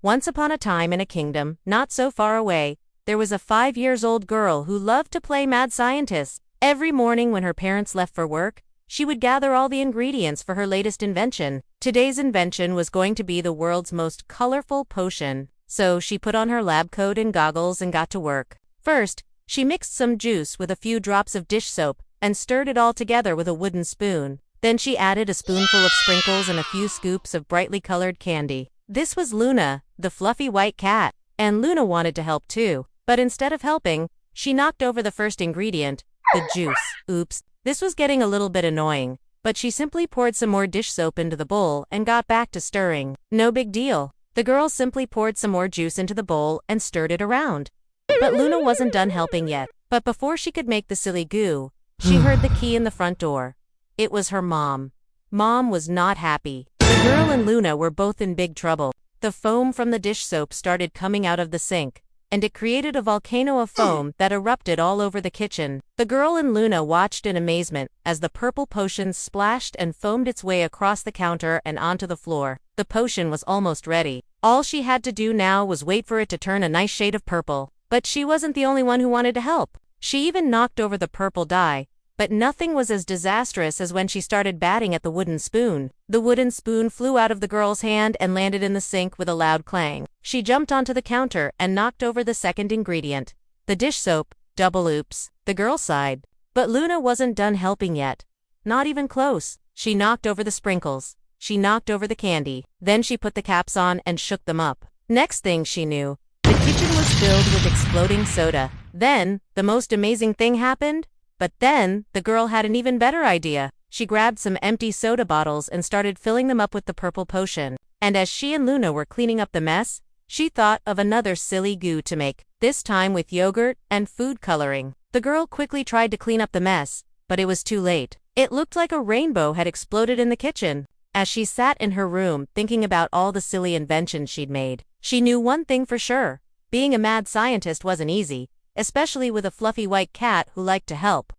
Once upon a time in a kingdom, not so far away, there was a 5 years old girl who loved to play mad scientist. Every morning when her parents left for work, she would gather all the ingredients for her latest invention. Today's invention was going to be the world's most colorful potion. So she put on her lab coat and goggles and got to work. First, she mixed some juice with a few drops of dish soap and stirred it all together with a wooden spoon. Then she added a spoonful of sprinkles and a few scoops of brightly colored candy. This was Luna, the fluffy white cat. And Luna wanted to help too. But instead of helping, she knocked over the first ingredient, the juice. Oops, this was getting a little bit annoying. But she simply poured some more dish soap into the bowl and got back to stirring. No big deal. The girl simply poured some more juice into the bowl and stirred it around. But Luna wasn't done helping yet. But before she could make the silly goo, she heard the key in the front door. It was her mom. Mom was not happy. The girl and Luna were both in big trouble. The foam from the dish soap started coming out of the sink, and it created a volcano of foam that erupted all over the kitchen. The girl and Luna watched in amazement as the purple potion splashed and foamed its way across the counter and onto the floor. The potion was almost ready. All she had to do now was wait for it to turn a nice shade of purple. But she wasn't the only one who wanted to help. She even knocked over the purple dye. But nothing was as disastrous as when she started batting at the wooden spoon. The wooden spoon flew out of the girl's hand and landed in the sink with a loud clang. She jumped onto the counter and knocked over the second ingredient, the dish soap. Double oops. The girl sighed. But Luna wasn't done helping yet. Not even close. She knocked over the sprinkles. She knocked over the candy. Then she put the caps on and shook them up. Next thing she knew, the kitchen was filled with exploding soda. Then, the most amazing thing happened. But then, the girl had an even better idea. She grabbed some empty soda bottles and started filling them up with the purple potion. And as she and Luna were cleaning up the mess, she thought of another silly goo to make, this time with yogurt and food coloring. The girl quickly tried to clean up the mess, but it was too late. It looked like a rainbow had exploded in the kitchen. As she sat in her room thinking about all the silly inventions she'd made, she knew one thing for sure. Being a mad scientist wasn't easy, especially with a fluffy white cat who liked to help.